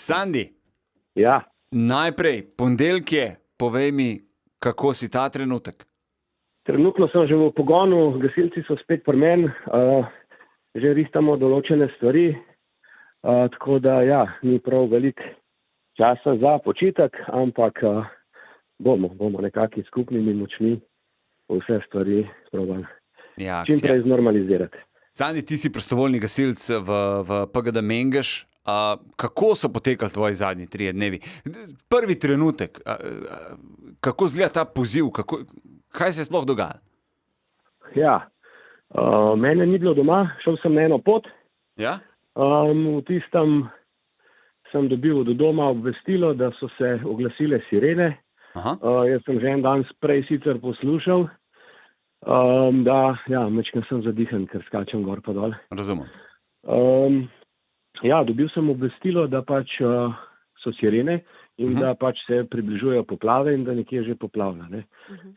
Sandi, Ja, najprej, ponedeljek je, povej mi, kako si ta trenutek? trenutno sem že v pogonu, gasilci so spet pri meni, že ristamo določene stvari, tako da ja, ni prav veliko časa za počitek, ampak bomo nekaki skupnimi močmi vse stvari probali Ja, čim akcija. prej znormalizirati. Sandi, ti si prostovoljni gasilc v PGD Mengeš. Kako so potekali tvoji zadnji 3 dnevi? Prvi trenutek, kako izgleda ta poziv, kaj se je sploh dogajalo? Ja, mene ni bilo doma, šel sem na eno pot. Ja? V tistem sem dobil od doma obvestilo, da so se oglasile sirene. Aha. Jaz sem že en dan prej sicer poslušal, da ja, mečkam sem zadihan, ker skačem gor pa dol. Razumem. Ja, dobil sem obvestilo, da pač so sirene in da pač se približujejo poplave in da nekje že poplavlja. Ne.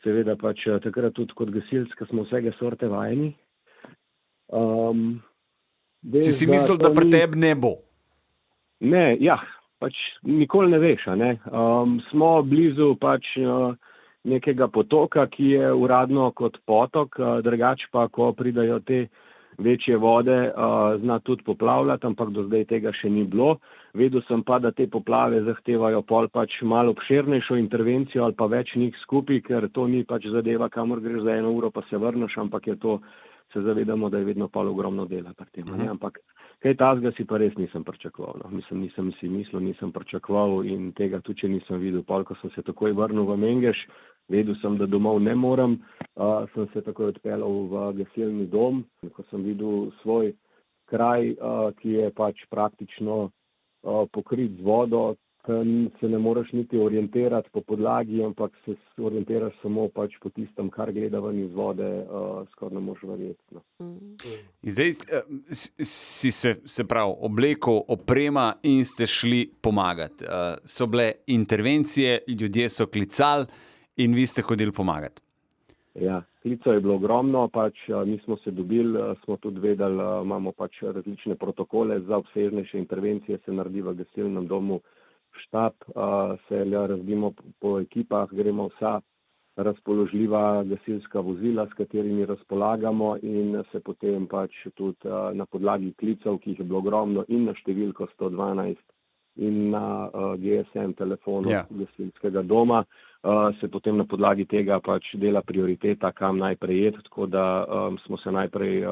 Seveda pač takrat tudi kot gasilc, ko smo vsega sorte vajeni. Si mislil, da pri tebi ne bo? Ne, ja, pač nikoli ne veš, a ne. Smo blizu pač nekega potoka, ki je uradno kot potok, drugače pa, ko pridajo te večje vode, zna tudi poplavljati, ampak do zdaj tega še ni bilo. Vedel sem pa, da te poplave zahtevajo pol pač malo obširnejšo intervencijo ali pa več njih skupaj, ker to ni pač zadeva, kamor greš za 1 uro pa se vrneš, ampak je to, se zavedamo, da je vedno pol ogromno dela pri tem. Ne? Ampak kaj tazga si pa res nisem pričakoval. No. Nisem si mislil, nisem pričakoval in tega tudi nisem videl. Pol, ko sem se takoj vrnil v Mengeš, vedel sem, da domov ne morem, sem se takoj odpeljal v gasilni dom. Ko sem videl svoj kraj, ki je pač praktično pokrit z vodo, se ne moreš niti orientirati po podlagi, ampak se orientiraš samo pač po tistem, kar gleda ven iz vode, skoraj ne moreš verjeti. No. Zdaj si se pravi, oblekel, oprema in ste šli pomagati. So bile intervencije, ljudje so klicali in vi ste hodili pomagati. Ja, klicev je bilo ogromno, pač mi smo se dobili, smo tudi vedeli, imamo pač različne protokole za obsežnejše intervencije, se naredi v gasilnem domu štab, se razbimo po ekipah, gremo vsa razpoložljiva gasilska vozila, s katerimi razpolagamo in se potem pač tudi na podlagi klicev, ki jih je bilo ogromno in na številko 112 in na GSM telefonu gasilskega doma, se potem na podlagi tega pač dela prioriteta, kam najprej iti, tako da smo se najprej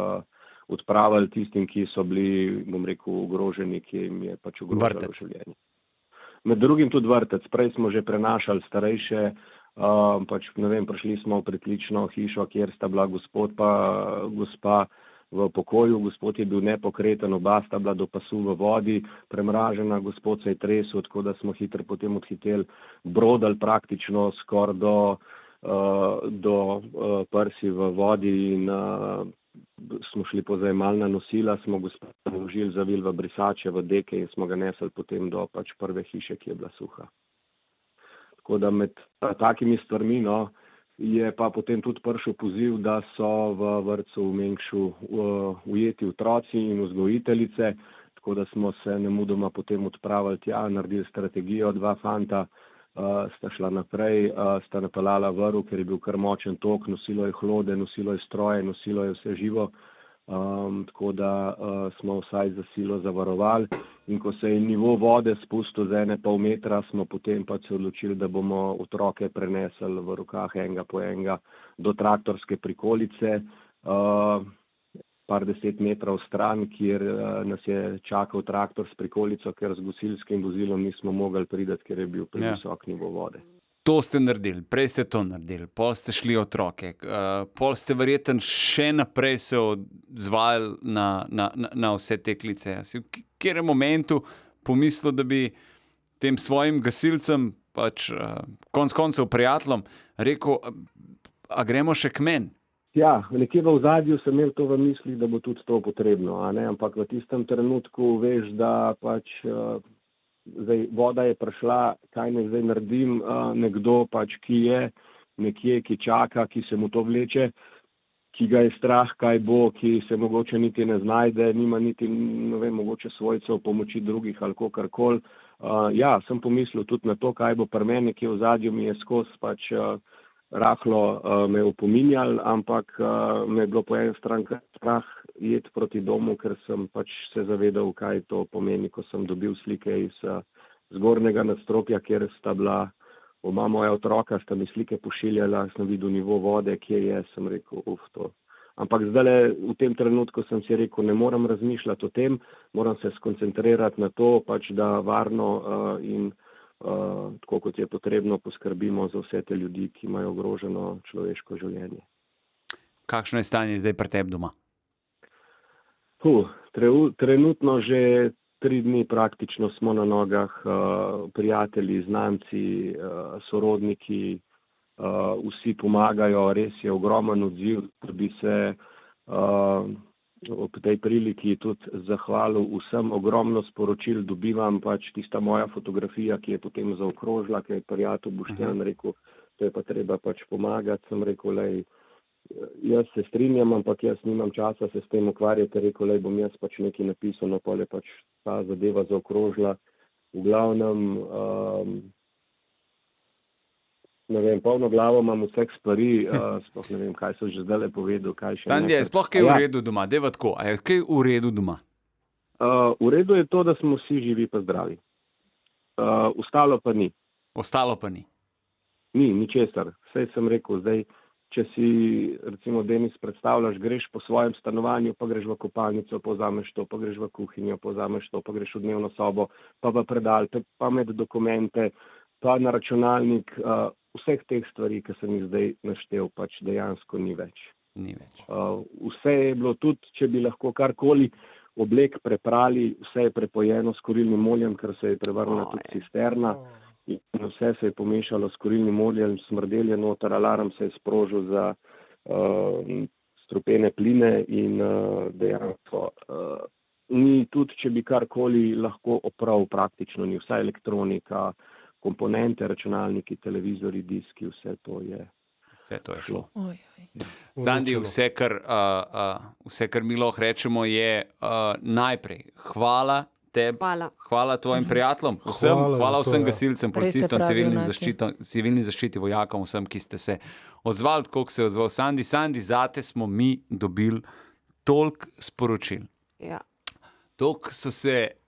odpravili tistim, ki so bili, bom rekel, ogroženi, ki jim je pač ogroženo življenje. Med drugim tudi vrtec. Prej smo že prenašali starejše, pač ne vem, prišli smo v pritlično hišo, kjer sta bila gospod pa gospa v pokoju. Gospod je bil nepokreten, oba sta bila do pasu v vodi, premražena, gospod se je tresel, tako da smo hitro potem odhiteli, brodali praktično skoraj do prsi v vodi in smo šli po zajemalna nosila, smo gospoda vložili, zavili v brisače, v deke in smo ga nesli potem do pač prve hiše, ki je bila suha. Tako da med takimi stvarmi, no, je pa potem tudi prišel poziv, da so v vrtcu v Mengšu ujeti otroci in vzgojiteljice, tako da smo se nemudoma potem odpravili tja, naredili strategijo, 2 fanta sta šla naprej, sta napeljala vrv, ker je bil kar močen tok, nosilo je hlode, nosilo je stroje, nosilo je vse živo, tako da smo vsaj za silo zavarovali. In ko se je nivo vode spustil za 1,5 metra, smo potem pa se odločili, da bomo otroke prenesli v rokah enega po enega do traktorske prikolice, par 10 metrov stran, kjer nas je čakal traktor s prikolico, ker z gasilskim vozilom nismo mogli priti, ker je bil previsok nivo vode. To ste naredili, prej ste to naredili, pol ste šli otroke, pol ste verjetno še naprej se odzvali na vse te klice. Si v katerem momentu pomislil, da bi tem svojim gasilcem, pač konec koncev prijateljem, rekel, a gremo še k meni? Ja, nekje v ozadju sem imel to v mislih, da bo tudi to potrebno, a ne? Ampak v tistem trenutku veš, da pač zdaj voda je prišla, kaj ne zdaj naredim, nekdo pač, ki je nekje, ki čaka, ki se mu to vleče, ki ga je strah, kaj bo, ki se mogoče niti ne znajde, nima niti, ne vem, mogoče svojcev, pomoči drugih ali kakorkoli. Ja, sem pomislil tudi na to, kaj bo pri meni, ki v zadju mi je skozi pač rahlo me opominjal, ampak me je bilo po eni strani strah iti proti domu, ker sem pač se zavedal, kaj to pomeni, ko sem dobil slike iz zgornjega nadstropja, kjer sta bila oba moja otroka, sta mi slike pošiljala, sem videl nivo vode, kje je, sem rekel, to. Ampak zdaj v tem trenutku sem si rekel, ne moram razmišljati o tem, moram se skoncentrirati na to, pač da varno in tako kot je potrebno poskrbimo za vse te ljudi, ki imajo ogroženo človeško življenje. Kakšno je stanje zdaj pri tebi doma? Trenutno že 3 dni praktično smo na nogah, prijatelji, znanci, sorodniki, vsi pomagajo, res je ogromen odziv, da bi se ob tej priliki tudi zahvalil vsem, ogromno sporočil dobivam, pač tista moja fotografija, ki je potem zaokrožila, ki je prijatelj Boštjan rekel, to je pa treba pač pomagati, sem rekel, lej, jaz se strinjam, ampak jaz nimam časa se s tem ukvarjati, rekel, lej, bom jaz pač nekaj napisal, no pol je pač ta zadeva zaokrožila, v glavnem, ne vem, polno glavo imam vseh stvari, sploh ne vem, kaj so že zdaj povedal, kaj še Sandi, je sploh kaj v redu doma? Deva tako, a je kaj v redu doma? V redu je to, da smo vsi živi pa zdravi. Ostalo pa ni. Ostalo pa ni? Ni, ničesar. Vse sem rekel, zdaj, če si, recimo, Denis, predstavljaš, greš po svojem stanovanju, pa greš v kopalnico, pa vzameš to, pa greš v kuhinjo, pa vzameš to, pa greš v dnevno sobo, pa v predal, pa med dokumente, pa na računalnik, vseh teh stvari, ki sem jih zdaj naštel, pač dejansko ni več. Ni več. Vse je bilo tudi, če bi lahko karkoli oblek preprali, vse je prepojeno s kurilnim oljem, ker se je prevrnila tudi cisterna in vse se je pomešalo s kurilnim oljem, smrdelje noter, alarm se je sprožil za strupene pline in dejansko ni tudi, če bi karkoli lahko opravil, praktično ni, vsa elektronika, komponente, računalniki, televizori, diski, vse to je šlo. Sandi, vse, kar mi lahko rečemo, je najprej hvala tebi, hvala tvojim prijateljem, hvala vsem gasilcem, policistom, civilni zaščiti, vojakom, vsem, ki ste se odzvali, tako kot se je odzval Sandi. Sandi, zate smo mi dobili toliko sporočil. Ja. Toliko so se...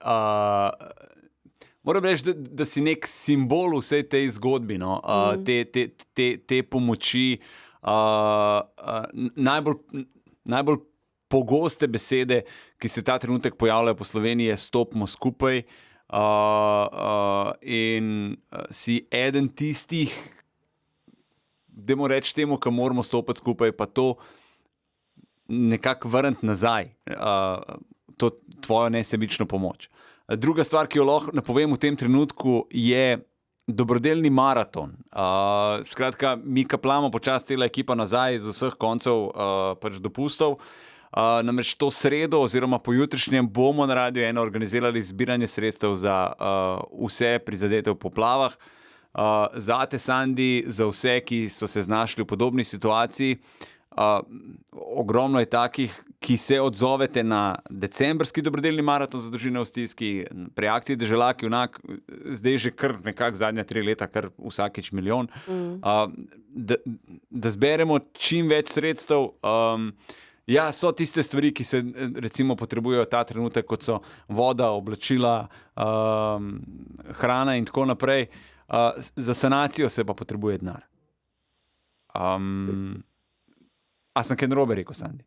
Moram reči, da si nek simbol vsej tej zgodbi, no? Te pomoči. Najbolj pogoste besede, ki se ta trenutek pojavljajo po Sloveniji, je stopimo skupaj. In si eden tistih, dajmo reči temu, ki moramo stopiti skupaj, pa to nekako vrniti nazaj, to tvojo nesebično pomoč. Druga stvar, ki jo lahko napovem v tem trenutku, je dobrodelni maraton. Skratka, mi kapljamo počasi cela ekipa nazaj z vseh koncev pač dopustov. Namreč to sredo oziroma pojutrišnjem bomo na Radiu 1 organizirali zbiranje sredstev za vse prizadete v poplavah. Zate, Sandi, za vse, ki so se znašli v podobni situaciji. Ogromno je takih, ki se odzovete na decembrski dobrodelni maraton za družine v stiski, pri akciji Deželaki, zdaj že kar nekako zadnja 3 leta, kar vsakič milijon, da zberemo čim več sredstev. Ja, so tiste stvari, ki se recimo potrebujejo ta trenutek, kot so voda, oblačila, hrana in tako naprej. Za sanacijo se pa potrebuje denar. A sem kaj narobe rekel, Sandi?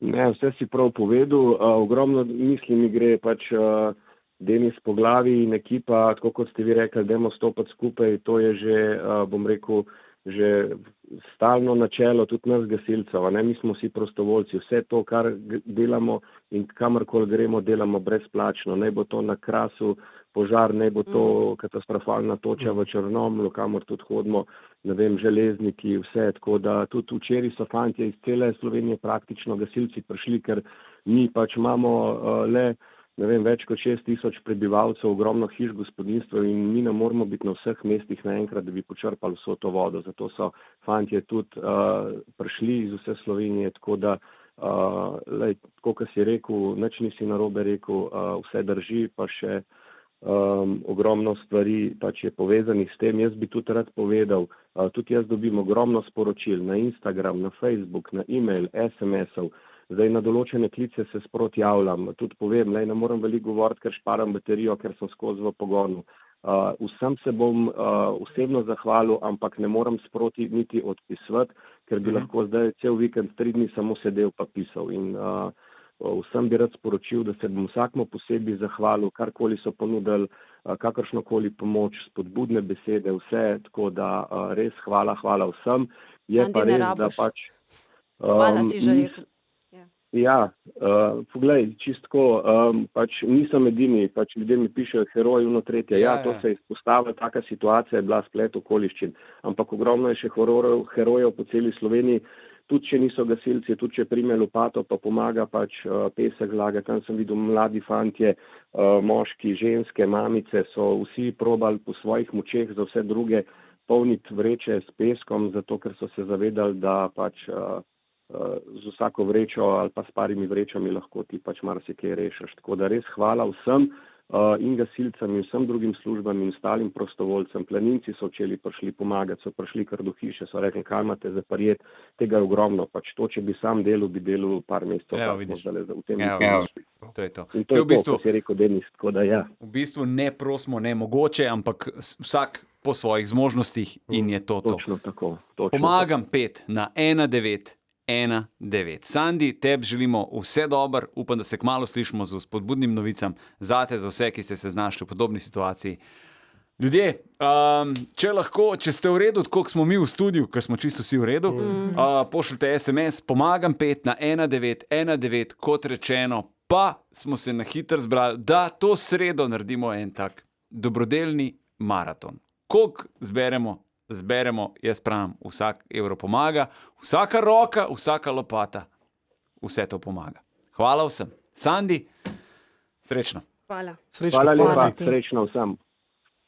Ne, vse si prav povedal. Ogromno misli mi gre pač Denis po glavi in ekipa, tako kot ste vi rekli, dajmo stopiti skupaj. To je že, bom rekel, že stalno načelo tudi nas gasilcev. Mi smo vsi prostovoljci. Vse to, kar delamo in kamorkoli gremo, delamo brezplačno. Naj bo to na Krasu požar, naj bo to katastrofalna toča v Črnomlju, kamor tudi hodimo, ne vem, železniki, vse. Tako da tudi včeraj so fantje iz cele Slovenije praktično gasilci prišli, ker mi pač imamo le, ne vem, več kot 6,000 prebivalcev, ogromno hiš, gospodinjstev in mi ne moramo biti na vseh mestih naenkrat, da bi počrpali vso to vodo. Zato so fantje tudi prišli iz vse Slovenije, tako da tako, kot si rekel, nič nisi narobe rekel, vse drži, pa še ogromno stvari pač je povezanih s tem. Jaz bi tudi rad povedal, tudi jaz dobim ogromno sporočil na Instagram, na Facebook, na e-mail, SMS-ov. Zdaj na določene klice se sproti javljam, tudi povem, ne morem veliko govoriti, ker šparam baterijo, ker sem skozi v pogonu. Vsem se bom osebno zahvalil, ampak ne morem sproti niti odpisovati, ker bi lahko zdaj cel vikend 3 dni samo sedel pa pisal. In vsem bi rad sporočil, da se bom vsakmo posebej zahvalil, karkoli so ponudili, kakršnokoli pomoč, spodbudne besede, vse, tako da res hvala vsem. Je Sandi, pa ne res, rabiš. da pač... Hvala si že rekel. Ja, poglej, čistko, pač nisem edini, pač ljudje mi pišejo heroj, ono tretje. Ja, to se je izpostavila, taka situacija je bila splet okoliščin, ampak ogromno je še herojev po celi Sloveniji, tudi če niso gasilci, tudi če prime lopato, pa pomaga pač pesek vlaga. Tam sem videl mladi fantje, moški, ženske, mamice, so vsi probali po svojih močeh za vse druge polniti vreče s peskom, zato ker so se zavedali, da pač z vsako vrečo ali pa s parimi vrečami lahko ti pač marsikaj rešiš. Tako da res hvala vsem in gasilcem in vsem drugim službam in ostalim prostovoljcem. Planinci so prišli pomagati, so prišli kar do hiše, so rekli, kaj imate za prijeti, tega je ogromno. Pač to, če bi sam delal, bi delal par mesecev. To je to. In to je to, kot je rekel Denis, tako da ja. V bistvu ne prosimo nemogoče, ampak vsak po svojih zmožnostih in je to. Točno tako. Pomagam 5 na 1919. Sandi, tebi želimo vse dobro, upam, da se kmalu slišimo z spodbudnim novicam zate, za vse, ki ste se znašli v podobni situaciji. Ljudje, če ste v redu, tako kot smo mi v studiu, ker smo čisto vsi v redu, pošljite SMS, pomagam 5 na 1919, kot rečeno, pa smo se na hitro zbrali, da to sredo naredimo en tak dobrodelni maraton. Koliko zberemo, jaz pravim, vsak evro pomaga, vsaka roka, vsaka lopata, vse to pomaga. Hvala vsem. Sandi, srečno. Hvala. Hvala lepa, srečno vsem.